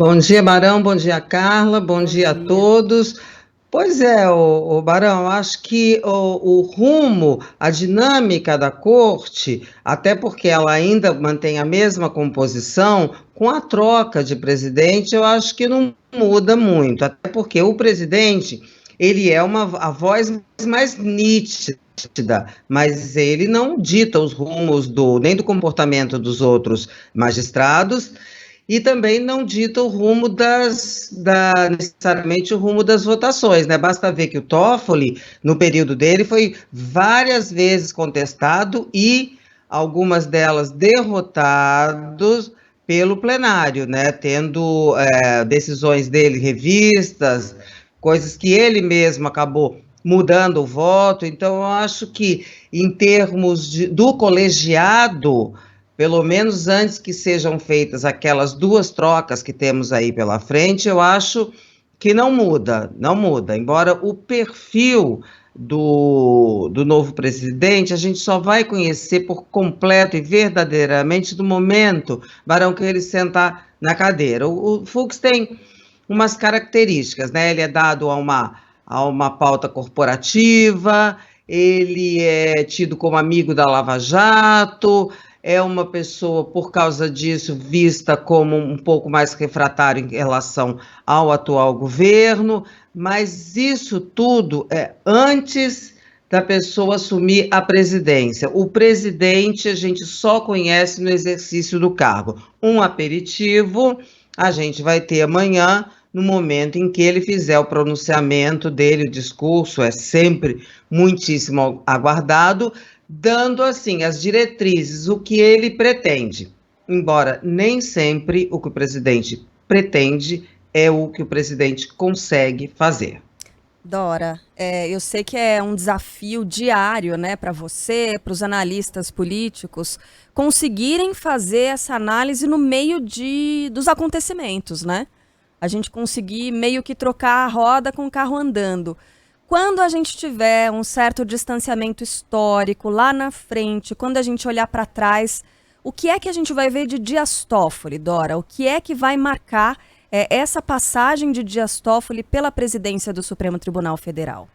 Bom dia, Barão, bom dia, Carla, bom Bom dia a dia. todos. Pois é, o Barão, acho que o rumo, a dinâmica da corte, até porque ela ainda mantém a mesma composição, com a troca de presidente, eu acho que não muda muito, até porque o presidente, ele é a voz mais nítida, mas ele não dita os rumos nem do comportamento dos outros magistrados, e também não dita o rumo necessariamente o rumo das votações, né? Basta ver que o Toffoli, no período dele, foi várias vezes contestado e algumas delas derrotados pelo plenário, né? Tendo decisões dele revistas, coisas que ele mesmo acabou mudando o voto. Então, eu acho que, em termos do colegiado, pelo menos antes que sejam feitas aquelas duas trocas que temos aí pela frente, eu acho que não muda, não muda. Embora o perfil do novo presidente, a gente só vai conhecer por completo e verdadeiramente no momento, Barão, que ele sentar na cadeira. O Fux tem umas características, né? Ele é dado a uma pauta corporativa, ele é tido como amigo da Lava Jato, é uma pessoa, por causa disso, vista como um pouco mais refratário em relação ao atual governo, mas isso tudo é antes da pessoa assumir a presidência. O presidente a gente só conhece no exercício do cargo. Um aperitivo a gente vai ter amanhã, no momento em que ele fizer o pronunciamento dele, o discurso é sempre muitíssimo aguardado, dando assim as diretrizes, o que ele pretende. Embora nem sempre o que o presidente pretende é o que o presidente consegue fazer. Dora, eu sei que é um desafio diário, né, para você, para os analistas políticos, conseguirem fazer essa análise no meio dos acontecimentos, né? A gente conseguir meio que trocar a roda com o carro andando. Quando a gente tiver um certo distanciamento histórico lá na frente, quando a gente olhar para trás, o que é que a gente vai ver de Dias Toffoli, Dora? O que é que vai marcar essa passagem de Dias Toffoli pela presidência do Supremo Tribunal Federal?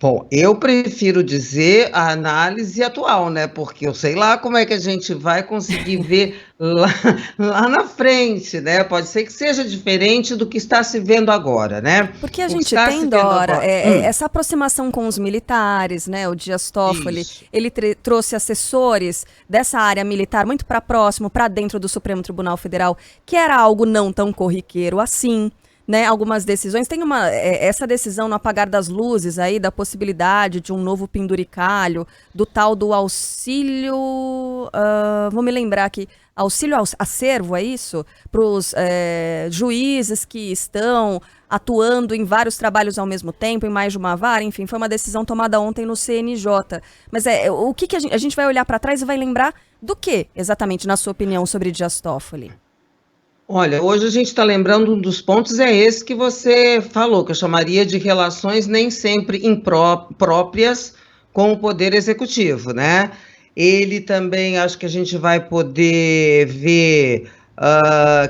Bom, eu prefiro dizer a análise atual, né? Porque eu sei lá como é que a gente vai conseguir ver lá na frente, né? Pode ser que seja diferente do que está se vendo agora, né? Porque a O que gente está se tem, vendo Dora, agora. essa aproximação com os militares, né? O Dias Toffoli, Isso. ele trouxe assessores dessa área militar muito para próximo, para dentro do Supremo Tribunal Federal, que era algo não tão corriqueiro assim. Né, algumas decisões, tem essa decisão no apagar das luzes aí, da possibilidade de um novo penduricalho, do tal do auxílio, vou me lembrar aqui, auxílio acervo, é isso? Para os juízes que estão atuando em vários trabalhos ao mesmo tempo, em mais de uma vara, enfim, foi uma decisão tomada ontem no CNJ. Mas o que a gente vai olhar para trás e vai lembrar do que, exatamente, na sua opinião, sobre Dias Toffoli? Olha, hoje a gente está lembrando um dos pontos, é esse que você falou, que eu chamaria de relações nem sempre próprias com o Poder Executivo, né? Ele também, acho que a gente vai poder ver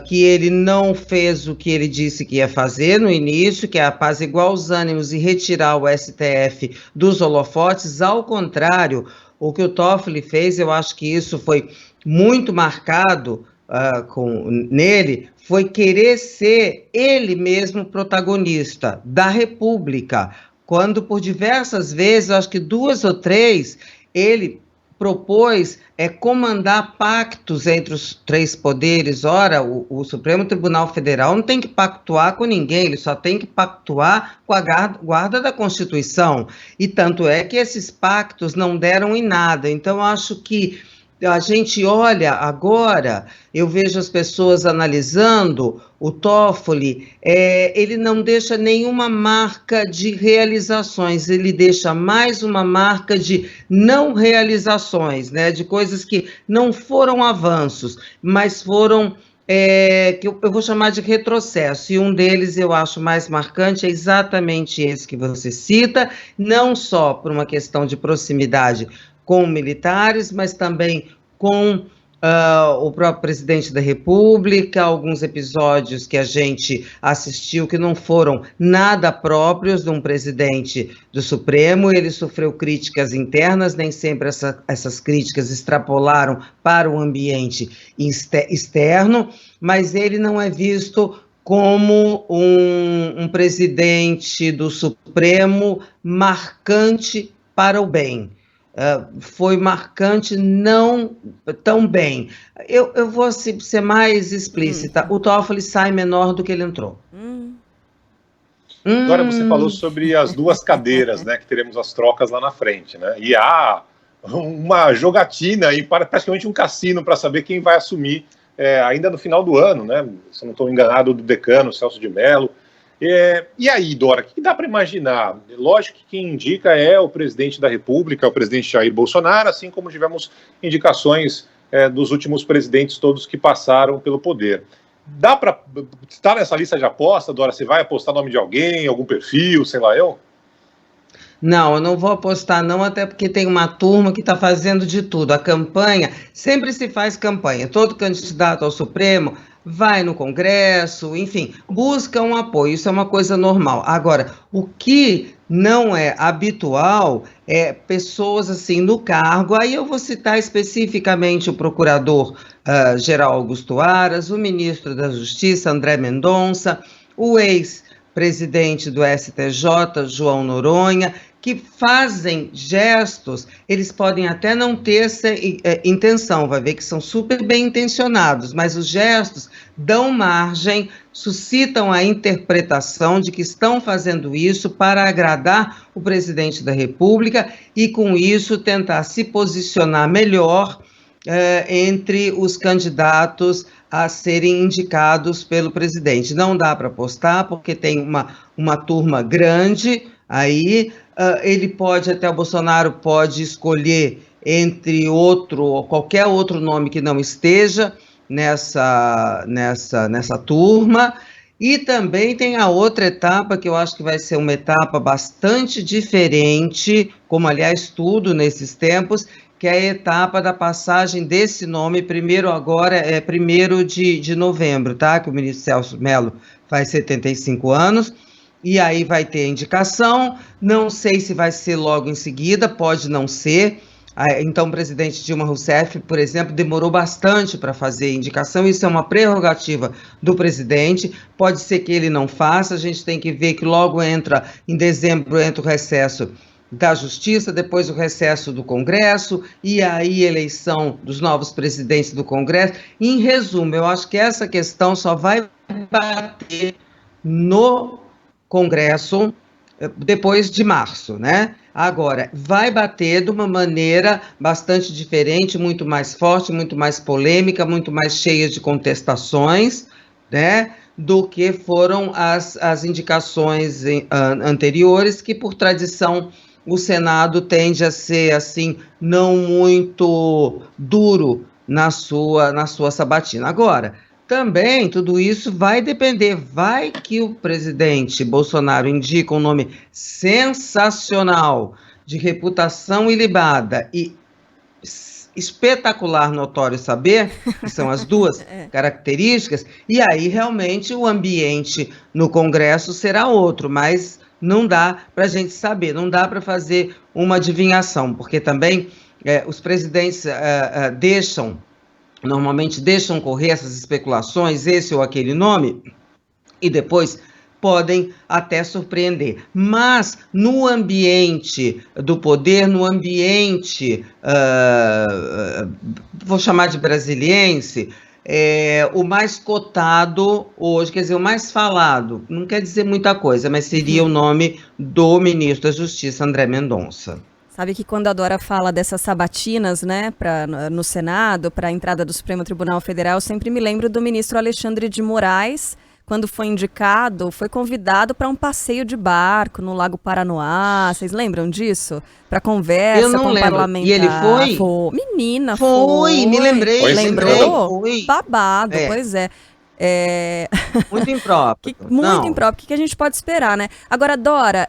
que ele não fez o que ele disse que ia fazer no início, que é apaziguar os ânimos e retirar o STF dos holofotes. Ao contrário, o que o Toffoli fez, eu acho que isso foi muito marcado nele, foi querer ser ele mesmo protagonista da República, quando por diversas vezes, acho que duas ou três, ele propôs comandar pactos entre os três poderes. Ora, o Supremo Tribunal Federal não tem que pactuar com ninguém, ele só tem que pactuar com a guarda da Constituição. E tanto é que esses pactos não deram em nada. Então, acho que a gente olha agora, eu vejo as pessoas analisando o Toffoli, ele não deixa nenhuma marca de realizações, ele deixa mais uma marca de não realizações, né, de coisas que não foram avanços, mas foram que eu vou chamar de retrocesso, e um deles eu acho mais marcante é exatamente esse que você cita, não só por uma questão de proximidade com militares, mas também com o próprio presidente da República, alguns episódios que a gente assistiu que não foram nada próprios de um presidente do Supremo. Ele sofreu críticas internas, nem sempre essas críticas extrapolaram para o ambiente externo, mas ele não é visto como um presidente do Supremo marcante para o bem. Foi marcante, não tão bem. Eu vou ser mais explícita. O Toffoli sai menor do que ele entrou. Agora você falou sobre as duas cadeiras, né, que teremos as trocas lá na frente, né? E há uma jogatina e praticamente um cassino para saber quem vai assumir ainda no final do ano, né? Se eu não estou enganado, do decano Celso de Mello. E aí, Dora, o que dá para imaginar? Lógico que quem indica é o presidente da República, o presidente Jair Bolsonaro, assim como tivemos indicações dos últimos presidentes todos que passaram pelo poder. Dá para estar nessa lista de aposta, Dora? Você vai apostar nome de alguém, algum perfil, sei lá eu? Não, eu não vou apostar não, até porque tem uma turma que está fazendo de tudo. A campanha, sempre se faz campanha. Todo candidato ao Supremo vai no Congresso, enfim, busca um apoio, isso é uma coisa normal. Agora, o que não é habitual é pessoas assim no cargo, aí eu vou citar especificamente o procurador-geral Augusto Aras, o ministro da Justiça, André Mendonça, o ex-presidente do STJ, João Noronha, que fazem gestos, eles podem até não ter essa intenção, vai ver que são super bem intencionados, mas os gestos dão margem, suscitam a interpretação de que estão fazendo isso para agradar o presidente da República e, com isso, tentar se posicionar melhor entre os candidatos a serem indicados pelo presidente. Não dá para apostar, porque tem uma turma grande aí. Ele pode, até o Bolsonaro pode escolher entre qualquer outro nome que não esteja nessa turma. E também tem a outra etapa, que eu acho que vai ser uma etapa bastante diferente, como aliás tudo nesses tempos, que é a etapa da passagem desse nome, primeiro agora é 1º de novembro, tá? Que o ministro Celso Mello faz 75 anos, e aí vai ter a indicação, não sei se vai ser logo em seguida, pode não ser. Então, o presidente Dilma Rousseff, por exemplo, demorou bastante para fazer a indicação, isso é uma prerrogativa do presidente, pode ser que ele não faça, a gente tem que ver que logo entra, em dezembro, entra o recesso da Justiça, depois o recesso do Congresso, e aí a eleição dos novos presidentes do Congresso. Em resumo, eu acho que essa questão só vai bater no Congresso depois de março, né? Agora, vai bater de uma maneira bastante diferente, muito mais forte, muito mais polêmica, muito mais cheia de contestações, né? Do que foram as indicações anteriores, que por tradição o Senado tende a ser assim, não muito duro na sua sabatina. Agora, também tudo isso vai depender, vai que o presidente Bolsonaro indica um nome sensacional, de reputação ilibada e espetacular notório saber, que são as duas características, e aí realmente o ambiente no Congresso será outro, mas não dá para a gente saber, não dá para fazer uma adivinhação, porque também os presidentes normalmente deixam correr essas especulações, esse ou aquele nome, e depois podem até surpreender. Mas no ambiente do poder, no ambiente, vou chamar de brasiliense, o mais cotado hoje, quer dizer, o mais falado, não quer dizer muita coisa, mas seria o nome do ministro da Justiça, André Mendonça. Sabe que quando a Dora fala dessas sabatinas, né, no Senado, para a entrada do Supremo Tribunal Federal, eu sempre me lembro do ministro Alexandre de Moraes, quando foi indicado, foi convidado para um passeio de barco no Lago Paranoá. Vocês lembram disso? Para conversa com o parlamentar. E ele foi? Foi, me lembrei. Lembrou? Foi. Babado, pois é. Muito impróprio. Muito impróprio. O que a gente pode esperar, né? Agora, Dora,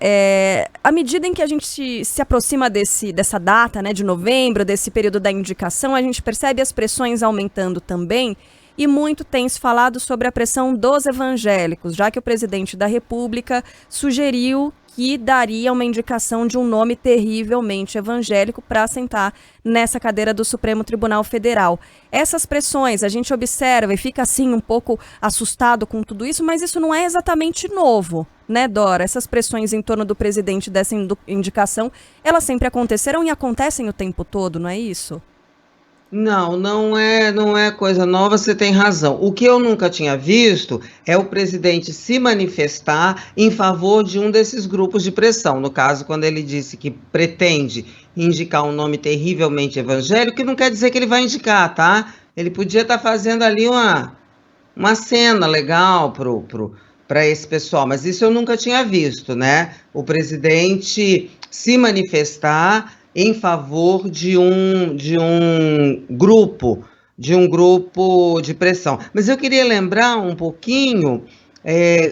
à medida em que a gente se aproxima dessa data, né, de novembro, desse período da indicação, a gente percebe as pressões aumentando também. E muito tem se falado sobre a pressão dos evangélicos, já que o presidente da República sugeriu que daria uma indicação de um nome terrivelmente evangélico para sentar nessa cadeira do Supremo Tribunal Federal. Essas pressões a gente observa e fica assim um pouco assustado com tudo isso, mas isso não é exatamente novo, né, Dora? Essas pressões em torno do presidente dessa indicação, elas sempre aconteceram e acontecem o tempo todo, não é isso? Não é coisa nova, você tem razão. O que eu nunca tinha visto é o presidente se manifestar em favor de um desses grupos de pressão. No caso, quando ele disse que pretende indicar um nome terrivelmente evangélico, que não quer dizer que ele vai indicar, tá? Ele podia estar fazendo ali uma cena legal para esse pessoal, mas isso eu nunca tinha visto, né? O presidente se manifestar em favor de um grupo de pressão. Mas eu queria lembrar um pouquinho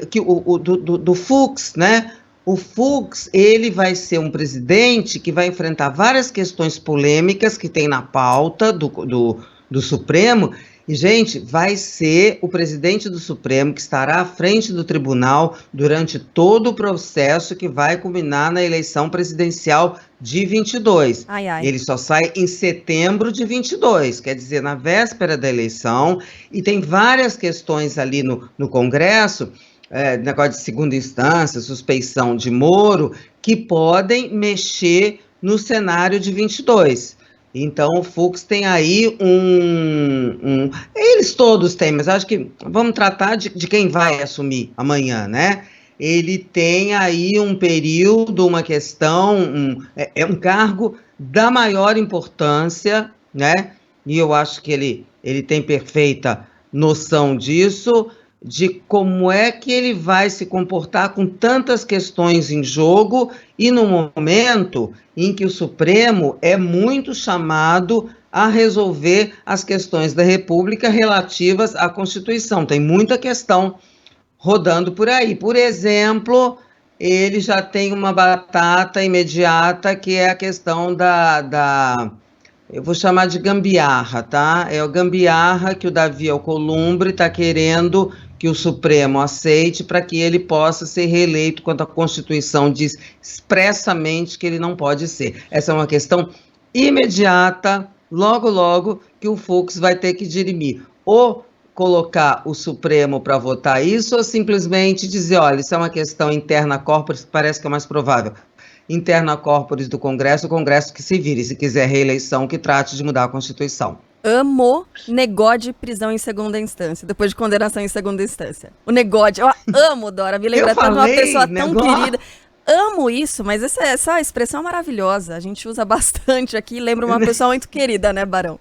que do Fux, né? O Fux, ele vai ser um presidente que vai enfrentar várias questões polêmicas que tem na pauta do Supremo. E, gente, vai ser o presidente do Supremo que estará à frente do tribunal durante todo o processo que vai culminar na eleição presidencial de 22. Ai, ai. Ele só sai em setembro de 22, quer dizer, na véspera da eleição, e tem várias questões ali no Congresso, negócio de segunda instância, suspeição de Moro, que podem mexer no cenário de 22. Então, o Fux tem aí eles todos têm, mas acho que vamos tratar de quem vai assumir amanhã, né? Ele tem aí um período, uma questão, um cargo da maior importância, né? E eu acho que ele tem perfeita noção disso, de como é que ele vai se comportar com tantas questões em jogo e no momento em que o Supremo é muito chamado a resolver as questões da República relativas à Constituição. Tem muita questão rodando por aí. Por exemplo, ele já tem uma batata imediata, que é a questão eu vou chamar de gambiarra, tá? É o gambiarra que o Davi Alcolumbre está querendo que o Supremo aceite para que ele possa ser reeleito, quando a Constituição diz expressamente que ele não pode ser. Essa é uma questão imediata, logo, que o Fux vai ter que dirimir. Ou colocar o Supremo para votar isso, ou simplesmente dizer, olha, isso é uma questão interna corporis, parece que é mais provável. Interna corporis do Congresso, o Congresso que se vire, se quiser reeleição, que trate de mudar a Constituição. Amo negócio de prisão em segunda instância, depois de condenação em segunda instância. O negócio, eu amo, Dora, me lembra tanto de uma pessoa tão querida. Amo isso, mas essa expressão é maravilhosa. A gente usa bastante aqui, lembra uma pessoa muito querida, né, Barão?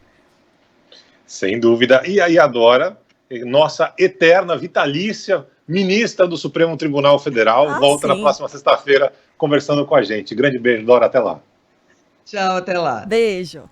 Sem dúvida. E aí a Dora, nossa eterna, vitalícia ministra do Supremo Tribunal Federal, volta na próxima sexta-feira conversando com a gente. Grande beijo, Dora, até lá. Tchau, até lá. Beijo.